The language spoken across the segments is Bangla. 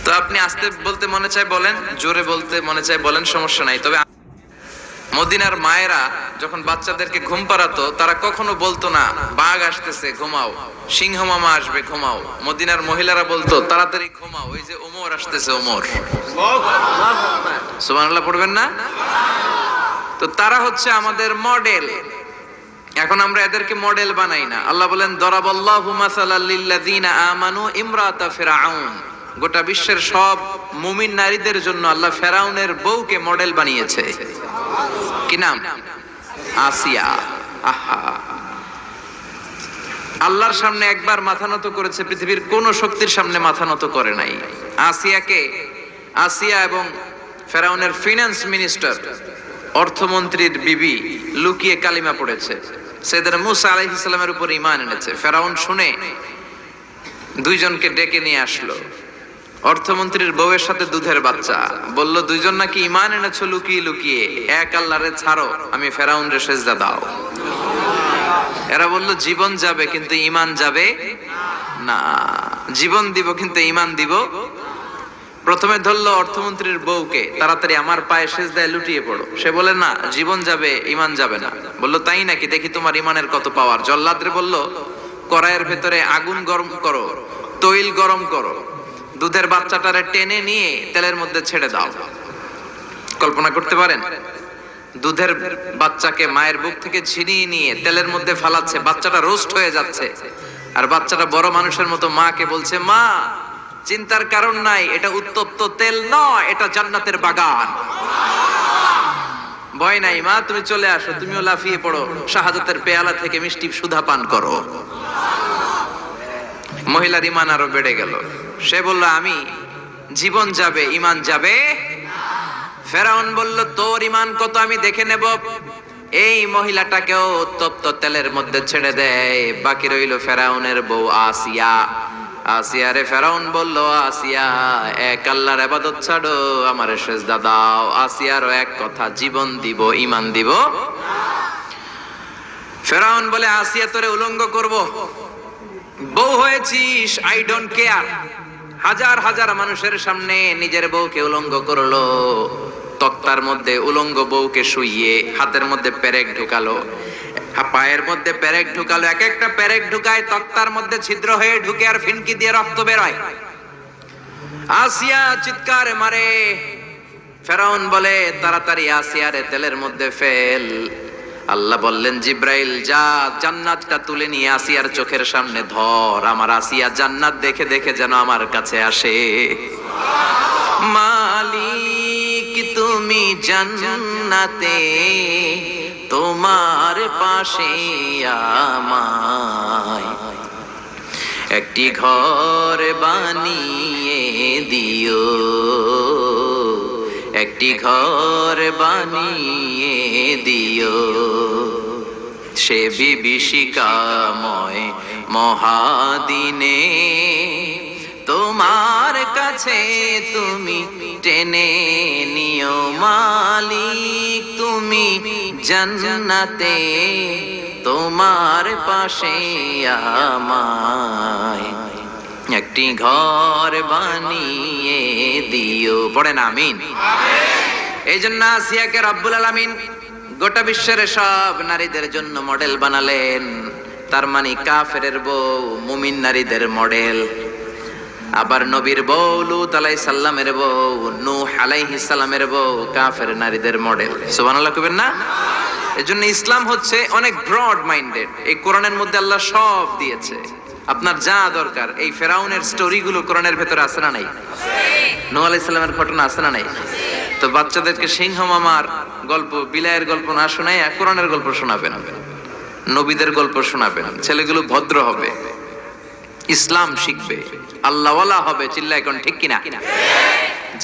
তো আপনি আস্তে বলতে মনে চায় বলেন, জোরে বলতে মনে চায় বলেন, সমস্যা নাই। তবে মদিনার মায়েরা যখন বাচ্চাদেরকে ঘুম পাড়াতো, তারা কখনো বলতো না বাঘ আসতেছে ঘুমাও, সিংহ মামা আসবে ঘুমাও। মদিনার মহিলারা বলতো তাড়াতাড়ি ঘুমাও, ওই যে ওমর আসতেছে ওমর। সুবহানাল্লাহ পড়বেন না? তো তারা হচ্ছে আমাদের মডেল। এখন আমরা এদেরকে মডেল বানাই না। আল্লাহ বলেন দরাবাল্লাহু মাসালাল লিল্লাযিনা আমানু ইমরাতা ফিরআউন। গোটা বিশ্বের সব মুমিন নারীদের জন্য আল্লাহ ফেরাউনের বউকে মডেল বানিয়েছে। কি নাম? আসিয়া। আহা, আল্লাহর সামনে একবার মাথা নত করেছে, পৃথিবীর কোন শক্তির সামনে মাথা নত করে নাই। আসিয়া এবং ফেরাউনের ফিনান্স মিনিস্টার, অর্থমন্ত্রীর বিবি লুকিয়ে কালিমা পড়েছে, সাইয়েদনা মূসা আলাইহিস সালামের উপর ঈমান এনেছে। ফেরাউন শুনে দুইজনকে ডেকে নিয়ে আসলো। অর্থমন্ত্রীর বউয়ের সাথে দুধের বাচ্চা, বলল দুইজন নাকি ঈমান এনেছো লুকিয়ে লুকিয়ে, এক আল্লাহরে ছাড়ো, আমি ফেরাউনরে সেজদা দাও। এরা বলল জীবন যাবে কিন্তু ঈমান যাবে না, জীবন দিব কিন্তু ঈমান দিব। প্রথমে ধরলো অর্থমন্ত্রীর বউকে, তাড়াতাড়ি আমার পায়ে সেজদায় লুটিয়ে পড়ো। সে বলে না, জীবন যাবে ঈমান যাবে না। বললো তাই নাকি, দেখি তোমার ঈমানের কত পাওয়ার। জল্লাদরে বলল কড়াইয়ের ভেতরে আগুন গরম করো, তৈল গরম করো, দুধের বাচ্চাটারে টেনে নিয়ে তেলের মধ্যে ছেড়ে দাও। কল্পনা করতে পারেন? দুধের বাচ্চাকে মায়ের বুক থেকে ছিনিয়ে নিয়ে তেলের মধ্যে ফালাচ্ছে, বাচ্চাটা রোস্ট হয়ে যাচ্ছে, আর বাচ্চাটা বড় মানুষের মতো মাকে বলছে মা চিন্তার কারণ নাই, এটা উত্তপ্ত তেল নয়, এটা জান্নাতের বাগান। ভয় নাই মা, তুমি চলে আসো, তুমিও লাফিয়ে পড়ো, শাহাদাতের পেয়ালা থেকে মিষ্টি সুধা পান করো। মহিলার ঈমান আরো বেড়ে গেল। সে বলল আমি জীবন যাবে ঈমান যাবে। ফেরাউন বলল তোর ঈমান কত আমি দেখে নেব। এই মহিলাটাকেও উত্তপ্ত তেলের মধ্যে ছেড়ে দেয়। বাকি রইল ফেরাউনের বউ আসিয়া। আসিয়ারে ফেরাউন বলল আসিয়া এক আল্লাহর ইবাদত ছাড়ো, আমারে সেজদা দাও। আসিয়ারও এক কথা, জীবন দিব ঈমান দিব। ফেরাউন বলে আসিয়া তোরে উলঙ্গ করব, বউ হয়েছিস, আই ডোন্ট কেয়ার। হাজার হাজার মানুষের সামনে নিজের বউকে উলঙ্গ করলো। তক্তার মধ্যে উলঙ্গ বউকে শুইয়ে হাতের মধ্যে পেরেক ঢুকালো, পায়ের মধ্যে পেরেক ঢুকালো। এক একটা পেরেক ঢুকায় তক্তার মধ্যে ছিদ্র হয়ে ঢুকে আর ফিনকি দিয়ে রক্ত বের হয়। আসিয়া চিৎকার মারে। ফেরাউন বলে তাড়াতাড়ি আসিয়ারে তেলের মধ্যে ফেল। আল্লাহ বললেন জিব্রাইল যা, জান্নাতটা তুলে নিয়ে আসিয়ার চোখের সামনে ধর, আমার আসিয়া জান্নাত দেখে দেখে যেন আমার কাছে আসে। মালিক তুমি জান্নাতে, তোমার পাশে আমায় একটি ঘর বানিয়ে দিও, একটি ঘর বানিয়ে দিও। সে বিভীষিকাময় মহাদিনে তোমার কাছে তুমি টেনে নিও। মালিক তুমি জান্নাতে, তোমার পাশে আমায় একটি ঘর বানিয়ে দিও। পড়েন আমিন। এই জন্য আসিয়াকে রব্বুল আলামিন গোটা বিশ্বের সব নারীদের জন্য মডেল বানালেন। তার মানে কাফেরের বউ মুমিন নারীদের মডেল। আবার নবীর বউ লূত আলাইহিস সালামের বউ, নূহ আলাইহিস সালামের বউ কাফের নারীদের মডেল। সুবহানাল্লাহ কইবেন না? এজন্য ইসলাম হচ্ছে অনেক ব্রড মাইন্ডেড। এই কোরআনের মধ্যে আল্লাহ সব দিয়েছে, আপনার যা দরকার। এই ফেরাউনের স্টোরি গুলো কোরআনের ভেতরে আছে না নাই? নূহ আলাইহিস সালামের ঘটনা আছে না নাই? তো বাচ্চাদেরকে সিংহ মামার গল্প, বিলায়ের গল্প না শোনায় কোরআনের গল্প শোনাবেন, নবীদের গল্প শোনাবেন। ছেলেগুলো ভদ্র হবে, ইসলাম শিখবে, আল্লাহওয়ালা হবে। চিল্লায় কোন ঠিক কিনা?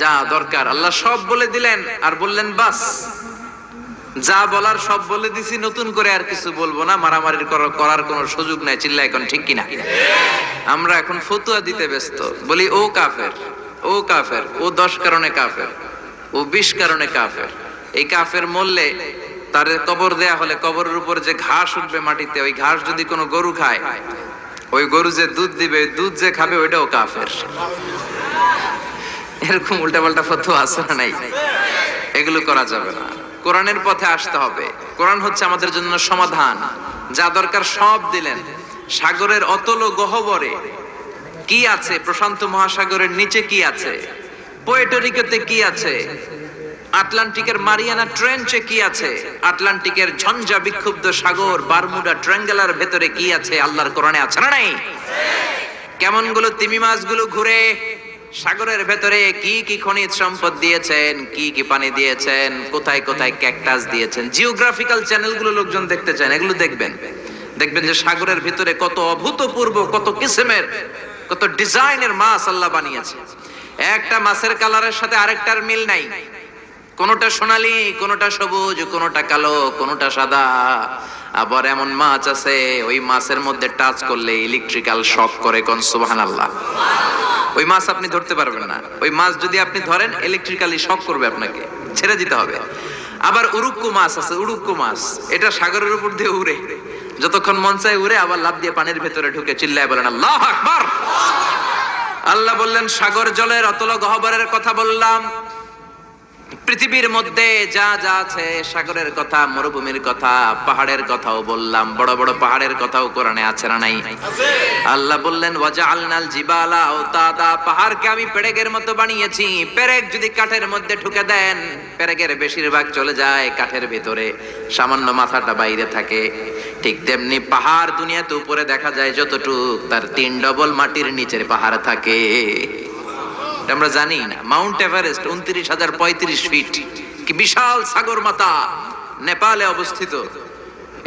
যা দরকার আল্লাহ সব বলে দিলেন, আর বললেন বাস যা বলার সব বলে দিছি, নতুন করে আর কিছু বলবো না, মারামারি করার কোনো সুযোগ নাই। চিল্লায় কোন ঠিক কিনা? আমরা এখন ফতুয়া দিতে ব্যস্ত, বলি ও কাফের, ও কাফের, ও 10 কারণে কাফের, ও 20 কারণে কাফের। এই কাফের মরলে তার কবর দেয়া হলে কবরের উপর যে ঘাস উঠবে মাটিতে, ওই ঘাস যদি কোনো গরু খায়, ওই গরু যে দুধ দিবে, দুধ যে খাবে, ওইটাও কাফের। এরকম উল্টাপাল্টা ফতোয়া আছে না নাই? এগুলো করা যাবে না। কোরআনের পথে আসতে হবে। কোরআন হচ্ছে আমাদের জন্য সমাধান, যা দরকার সব দিলেন। সাগরের অতল গহ্বরে কি আছে, প্রশান্ত মহাসাগরের নিচে কি আছে, পোর্টোরিকোতে কি আছে, আটলান্টিকের মারিয়ানা ট্রেঞ্চে কি আছে, আটলান্টিকের ঝঞ্ঝা বিক্ষুব্ধ সাগর বারমুডা ট্রায়াঙ্গেলের ভেতরে কি আছে, আল্লাহর কোরআনে আছে না নাই? কেমন গুলো তিমি মাছগুলো ঘুরে সাগরের ভেতরে কি কি খনিজ সম্পদ দিয়েছেন, কি কি পানি দিয়েছেন, কোথায় কোথায় ক্যাকটাস দিয়েছেন। জিওগ্রাফিক্যাল চ্যানেলগুলো লোকজন দেখতে চান, এগুলো দেখবেন। দেখবেন যে সাগরের ভিতরে কত অভূতপূর্ব, কত কিসিমের, কত ডিজাইনের মাছ আল্লাহ বানিয়েছে। একটা মাছের কালারের সাথে আরেকটার মিল নাই। কোনটা সোনালী, কোনটা সবুজ, কোনটা কালো, কোনটা সাদা। আবার এমন মাছ আছে ওই মাছের মধ্যে টাচ করলে ইলেকট্রিক্যাল শক করে। কোন সুবহানাল্লাহ। ওই মাছ আপনি ধরতে পারবেন না। ওই মাছ যদি আপনি ধরেন ইলেকট্রিক্যালি শক করবে, আপনাকে ছেড়ে দিতে হবে। আবার উড়ুক্কু মাছ আছে, উড়ুক্কু মাছ, এটা সাগরের উপর দিয়ে উড়ে, যতক্ষণ মন চায় উড়ে, আবার লাফ দিয়ে পানির ভেতরে ঢুকে চিল্লায় বলেন আল্লাহু আকবার। আল্লাহ বললেন সাগর জলের অতল গহ্বরের কথা বললাম, পৃথিবীর মধ্যে যা যা আছে, সাগরের কথা, মরুভূমির কথা, পাহাড়ের কথাও বললাম। বড় বড় পাহাড়ের কথাও কোরআনে আছে না নাই? আল্লাহ বললেন ওয়াজআলনাল জিবালা আওতাদা, পাহাড়কে আমি পেরেকের মতো বানিয়েছি। পেরেক যদি কাঠের মধ্যে ঢুকে দেন, পেরেকের বেশিরভাগ চলে যায় কাঠের ভিতরে, সামান্য মাথাটা বাইরে থাকে। ঠিক তেমনি পাহাড় দুনিয়াতে উপরে দেখা যায় যতটুক, তার 3 ডবল মাটির নিচের পাহাড় থাকে। আমরা জানি না, মাউন্ট এভারেস্ট 29,035 ফিট, কি বিশাল সাগর মাথা, নেপালে অবস্থিত।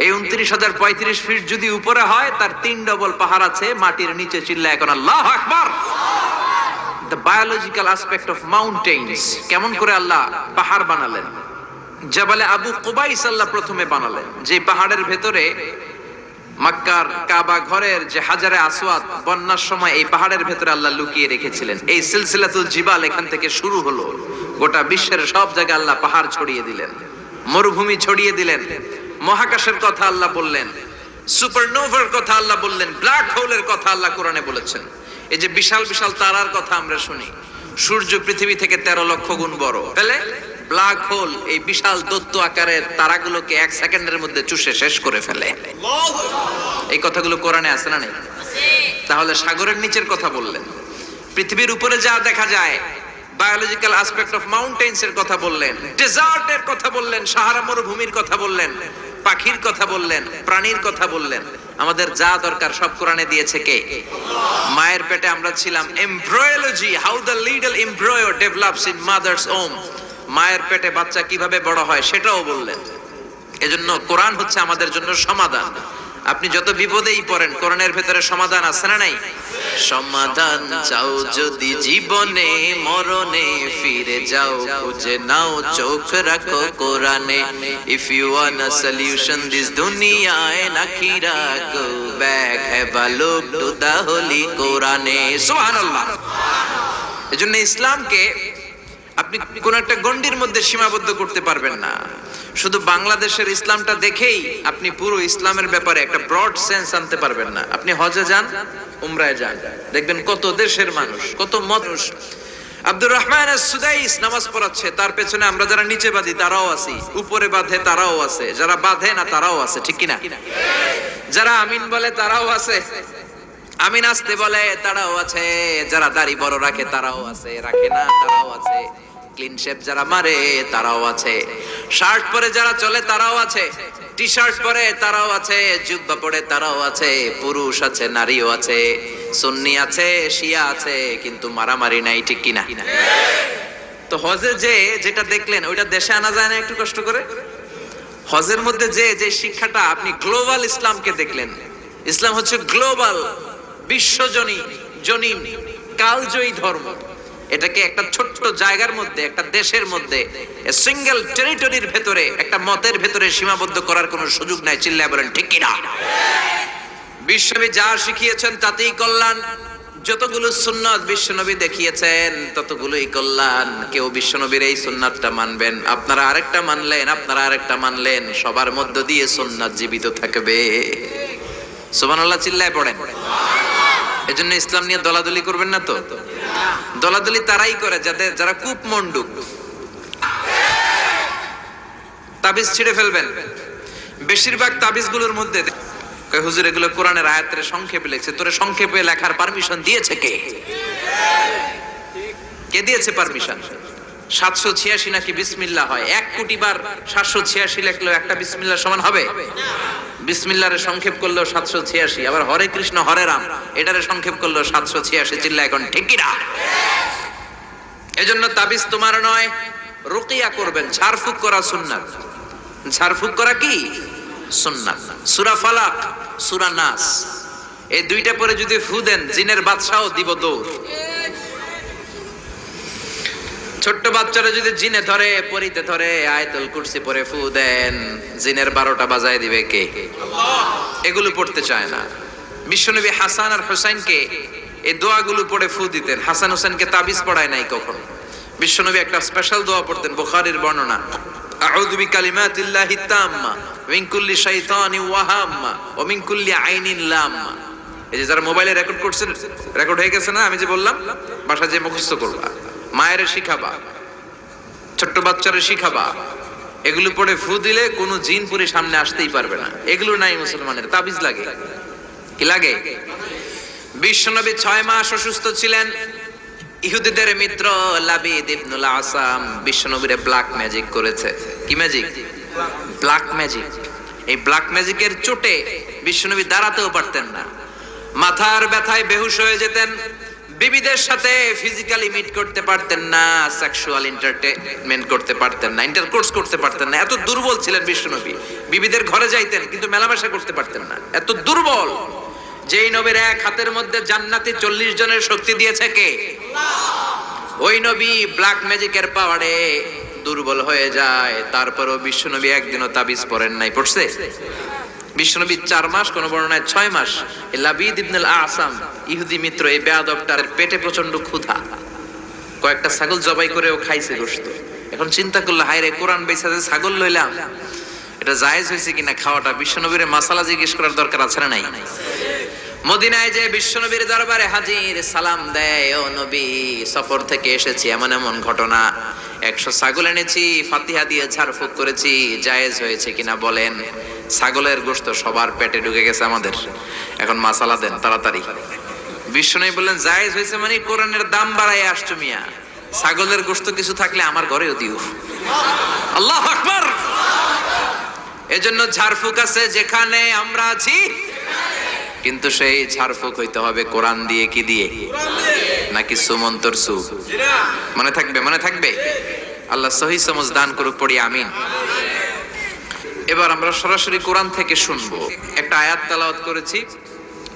এই 29,035 ফিট যদি উপরে হয়, তার 3 ডবল পাহাড় আছে মাটির নিচে। চিল্লা এখন আল্লাহু আকবার। দ্য বায়োলজিক্যাল অ্যাসপেক্ট অফ মাউন্টেইনস, কেমন করে আল্লাহ পাহাড় বানালেন। জাবালে আবু কুবাইস আল্লাহ প্রথমে বানালেন, যে পাহাড়ের ভেতরে মক্কার কাবা ঘরের যে হাজারে আসওয়াদ, বন্যার সময় এই পাহাড়ের ভেতরে আল্লাহ লুকিয়ে রেখেছিলেন। এই সিলসিলাতুল জিবাল এখান থেকে শুরু হলো। গোটা বিশ্বের সব জায়গায় আল্লাহ পাহাড় ছড়িয়ে দিলেন, মরুভূমি ছড়িয়ে দিলেন। মহাকাশের কথা আল্লাহ বললেন, সুপারনোভার কথা আল্লাহ বললেন, ব্ল্যাক হোলের কথা আল্লাহ কোরআনে বলেছেন। এই যে বিশাল বিশাল তারার কথা আমরা শুনি, সূর্য পৃথিবী থেকে 13 লক্ষ গুণ বড়, তাহলে ব্ল্যাক হোল এই বিশাল দৈত্য আকারের তারাগুলোকে 1 সেকেন্ডের মধ্যে চুষে শেষ করে ফেলে। এই কথাগুলো কোরআনে আছে না নাই? তাহলে সাগরের নিচের কথা বললেন, পৃথিবীর উপরে যা দেখা যায়, বায়োলজিক্যাল অ্যাসপেক্ট অফ মাউন্টেইনস এর কথা বললেন, ডেজার্টের কথা বললেন, সাহারা মরুভূমির কথা বললেন, পাখির কথা বললেন, প্রাণীর কথা বললেন। আমাদের যা দরকার সব কোরআনে দিয়েছে কে? মায়ের পেটে আমরা ছিলাম। Embryology, how the little embryo develops in mother's womb, মায়ের পেটে বাচ্চা কিভাবে বড় হয় সেটাও বললেন। এজন্য কোরআন হচ্ছে আমাদের জন্য সমাধান। আপনি যত বিপদেই পড়েন, কোরআনের ভেতরে সমাধান আছে না নাই? সমাধান চাও যদি জীবনে, মরণে ফিরে যাও, খুঁজে নাও, চোখ রাখো কোরআনে। If you want a solution this দুনিয়ায় নাকিরা, go back, have a look to the holy কোরআনে। সুবহানাল্লাহ। এজন্য ইসলামকে আপনি কোন একটা গণ্ডির মধ্যে সীমাবদ্ধ করতে পারবেন না। শুধু বাংলাদেশের ইসলামটা দেখেই আপনি পুরো ইসলামের ব্যাপারে একটা ব্রড সেন্স আনতে পারবেন না। আপনি হজে যান, উমরায় যান, দেখবেন কত দেশের মানুষ, কত মানুষ। আব্দুর রহমান আস-সুদাইস নামাজ পড়াচ্ছে, তার পেছনে আমরা যারা নিচে বাঁধি তারাও আছি, উপরে বাঁধে তারাও আছে, যারা বাঁধে না তারাও আছে, ঠিক কিনা? যারা আমিন বলে তারাও আছে, আমিন আসতে বলে তারাও আছে, যারা দাড়ি বড় রাখে তারাও আছে, রাখে না তারাও আছে, ক্লিন শেভ যারা মারে তারাও আছে, শার্ট পরে যারা চলে তারাও আছে, টি শার্ট পরে তারাও আছে, জুব্বা পরে তারাও আছে, পুরুষ আছে, নারীও আছে, সুন্নি আছে, শিয়া আছে, কিন্তু মারামারি নাই, ঠিক কিনা? তো হজে যে যেটা দেখলেন ওইটা দেশে আনা যায় না একটু কষ্ট করে? হজের মধ্যে যে শিক্ষাটা আপনি গ্লোবাল ইসলামকে দেখলেন। ইসলাম হচ্ছে গ্লোবাল, বিশ্বজনীন, কালজয়ী ধর্ম। এটাকে একটা ছোট্ট জায়গার মধ্যে, একটা দেশের মধ্যে, সিঙ্গেল টেরিটরির ভেতরে, একটা মতের ভেতরে সীমাবদ্ধ করার কোনো সুযোগ নাই। চিল্লায় বলেন ঠিক কিনা? বিশ্বনবী যা শিখিয়েছেন তাতেই কল্যাণ। যতগুলো সুন্নাত বিশ্বনবী দেখিয়েছেন ততগুলোই কল্যাণ। কেউ বিশ্বনবীর এই সুন্নাতটা মানবেন, আপনারা আরেকটা মানলেন, আপনারা আরেকটা মানলেন, সবার মধ্য দিয়ে সুন্নাত জীবিত থাকবে। সুবহানাল্লাহ চিল্লায় পড়েন। এজন্য ইসলাম নিয়ে দলাদলি করবেন না তো। দলাদলি তারাই করে যারা কূপ মন্ডুক। তাবিজ ছিঁড়ে ফেলবেন। বেশিরভাগ তাবিজগুলোর মধ্যে কয় হুজুর এগুলো কোরআনের আয়াতের সংক্ষেপে লিখছে। তোরে সংক্ষেপে লেখার পারমিশন দিয়েছে কে? কে দিয়েছে পারমিশন? 786 নাকি বিসমিল্লাহ হয়। 1 কোটি বার 786 লিখলেও একটা বিসমিল্লাহ সমান হবে? বিসমিল্লাহরে সংক্ষেপ করলেও 786, আবার হরে কৃষ্ণ হরে রাম এটারে সংক্ষেপ করলেও 786। চিল্লা এখন ঠিক কি না? এজন্য তাবিজ তোমার নয়, রুকিয়া করবেন। ঝাড়ফুঁক করা সুন্নাত। ঝাড়ফুঁক করা কি সুন্নাত। সূরা ফালাক, সূরা নাস এই দুইটা পরে যদি ফু দেন জিনের বাদশাও দিব দৌড়। ছোট্ট বাচ্চারা যদি জিনে ধরে পড়িতে ধরে আয়াতুল কুরসি পরে ফু দেন, জিনের 12টা বাজায় দিবে কে? আল্লাহ। এগুলো পড়তে চায় না। বিশ্বনবী হাসান আর হুসাইনকে এই দোয়াগুলো পড়ে ফু দিতেন। হাসান হুসাইনকে তাবিজ পড়ায় নাই কখনো। বিশ্বনবী একটা স্পেশাল দোয়া পড়তেন, বুখারীর বর্ণনা, আউযু বিকালিমাতিল্লাহি তাম্মা মিন কুল্লি শাইতানিন ওয়া হাম্মা ওয়া মিন কুল্লি আইনিন লাম্মা। এই যে যারা মোবাইলে রেকর্ড করছেন, রেকর্ড হয়ে গেছে না? আমি যে বললাম বাসায় যে মুখস্থ করবা, মায়ের শিখাবা, ছোট্ট বাচ্চারে শিখাবা। এগুলো পড়ে ফু দিলে কোনো জিন পুরি সামনে আসতেই পারবে না। এগুলো নাই মুসলমানের, তাবিজ লাগে। কি লাগে? বিশ্বনবী 6 মাস অসুস্থ ছিলেন। ইহুদিদের মিত্র লাবিদ ইবনুল আসাম বিশ্বনবীরে ব্ল্যাক ম্যাজিক করেছে। কি ম্যাজিক? Black magic. এই ব্ল্যাক ম্যাজিকের চোটে বিশ্বনবী দাঁড়াতেও পারতেন না। মাথার ব্যথায় বেহুশ হয়ে যেতেন। বিবিদের সাথে ফিজিক্যালি মিট করতে পারতেন না, সেক্সুয়াল এন্টারটেইনমেন্ট করতে পারতেন না, ইন্টারকোর্স করতে পারতেন না। এত দুর্বল ছিলেন বিশ্বনবী। বিবিদের ঘরে যাইতেন কিন্তু মেলামেশা করতে পারতেন না, এত দুর্বল। যেই নবীর এক হাতের মধ্যে জান্নাতি 40 জনের শক্তি দিয়েছে কে? আল্লাহ। ওই নবী ব্ল্যাক ম্যাজিকের পাওয়ারে দুর্বল হয়ে যায়। তারপরও বিশ্বনবী একদিনও তাবিজ পড়েন নাই। পড়ছে? বিশ্বনবী 4 মাস, কোন বর্ণনায় 6 মাস। লাবিদ ইবনুল আসাম ইহুদি মিত্র এই বেয়াদবটার পেটে প্রচন্ড ক্ষুধা, কয়েকটা ছাগল জবাই করেও খাইছে গোশত। এখন চিন্তা করলো, হায় রে, কোরআন বেচা যে ছাগল লইলাম, এটা জায়েজ হয়েছে কিনা খাওয়াটা? বিশ্বনবীর মাসালা জিজ্ঞেস করার দরকার আছে না নাই? মদিনায় যে বিশ্বনবীর দরবারে হাজির, সালাম দেয়, ও নবী, সফর থেকে এসেছি, এমন এমন ঘটনা, 100 ছাগল এনেছি, ফাতিহা দিয়ে ঝাড়ফুঁক করেছি, জায়েজ হয়েছে কিনা বলেন। ছাগলের গোশত সবার পেটে ঢুকে গেছে আমাদের, এখন মাসালা দেন তাড়াতাড়ি। বিশ্বনবী বললেন, জায়েজ হয়েছে মানে কোরআনের দাম বাড়ায় আসছো মিয়া, ছাগলের গোশত কিছু থাকলে আমার ঘরেও দিও। আল্লাহু আকবার। এজন্য ঝাড়ফুঁক আছে যেখানে আমরা আছি, কিন্তু সেই ঝাড়ফুঁক হইতে হবে কোরআন দিয়ে। কি দিয়ে? নাকি সুমন্তর সু? মনে থাকবে, মনে থাকবে। আল্লাহ সহি সমঝ দান করুক, পড়ি আমিন। এবার আমরা সরাসরি কোরআন থেকে শুনবো। একটা আয়াত তেলাওয়াত করেছি,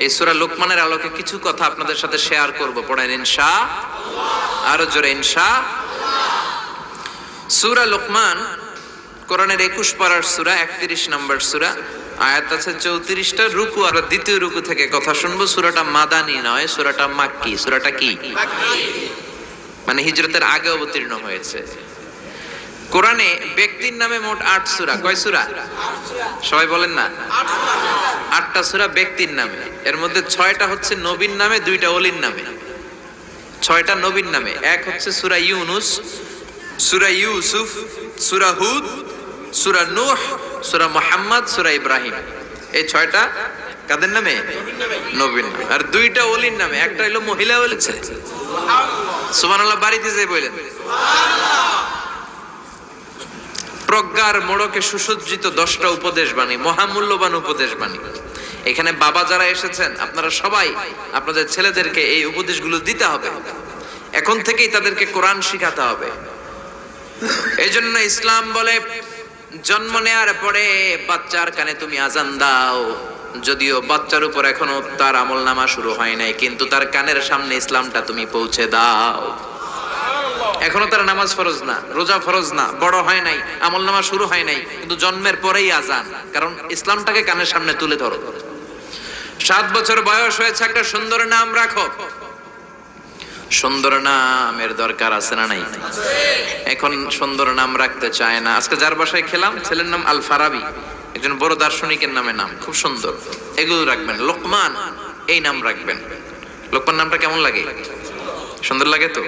এই সূরা লোকমানের আলোকে কিছু কথা আপনাদের সাথে শেয়ার করব। পড়েন ইনশাআল্লাহ। আরো জোরে ইনশাআল্লাহ। সূরা লোকমান কোরআনের 21 পারার সূরা, 31 নম্বর সূরা, আয়াত আছে 34টা। রুকু আর দ্বিতীয় রুকু থেকে কথা শুনবো। সূরাটা মাদানী নয়, সূরাটা মাক্কি। সূরাটা কি? মাক্কি, মানে হিজরতের আগে অবতীর্ণ হয়েছে। কোরআনে ব্যক্তির নামে মোট 8 সূরা। কয় সূরা? সবাই বলেন না। 8টা সূরা ব্যক্তির নামে। এর মধ্যে 6টা হচ্ছে নবীর নামে, 2টা ওলির নামে। 6টা নবীর নামে। এক হচ্ছে সূরা ইউনুস, সূরা ইউসুফ, সূরা হুদ, সূরা নূহ, সূরা মুহাম্মদ, সূরা ইব্রাহিম। এই 6টা কাদের নামে? নবীর নামে। আর 2টা ওলির নামে। একটা হলো মহিলা ওলি। সুবহানাল্লাহ। বাড়িতে যে বলেন সুবহানাল্লাহ। প্রজ্ঞার মোড়কে সুসজ্জিত 10টা উপদেশ বাণী, মহামূল্যবান উপদেশ বাণী। এখানে বাবা যারা এসেছেন, আপনারা সবাই আপনাদের ছেলেদেরকে এই উপদেশগুলো দিতে হবে। এখন থেকেই তাদেরকে কোরআন শিখাতে হবে। এজন্য ইসলাম বলে, জন্ম নেয়ার পরে বাচ্চার কানে তুমি আজান দাও। যদিও বাচ্চার উপর এখনো তার আমলনামা শুরু হয় নাই, কিন্তু তার কানের সামনে ইসলামটা তুমি পৌঁছে দাও। এখনো তার নামাজ ফরজ না, রোজা ফরজ না, বড় হয় নাই, আমলনামা শুরু হয় নাই, কিন্তু জন্মের পরেই আজান, কারণ ইসলামটাকে কানের সামনে তুলে ধরো। 7 বছর বয়স হয়েছে, একটা সুন্দর নাম রাখো। সুন্দর নামের দরকার আছে না নাই? এখন সুন্দর নাম রাখতে চায় না। আজকে যার বাসায় খেলাম, ছেলের নাম আল ফারাবি, একজন বড় দার্শনিকের নামে নাম, খুব সুন্দর। এগুলো রাখবেন। লোকমান, এই নাম রাখবেন। লোকমান নামটা কেমন লাগে? সুন্দর লাগে তো?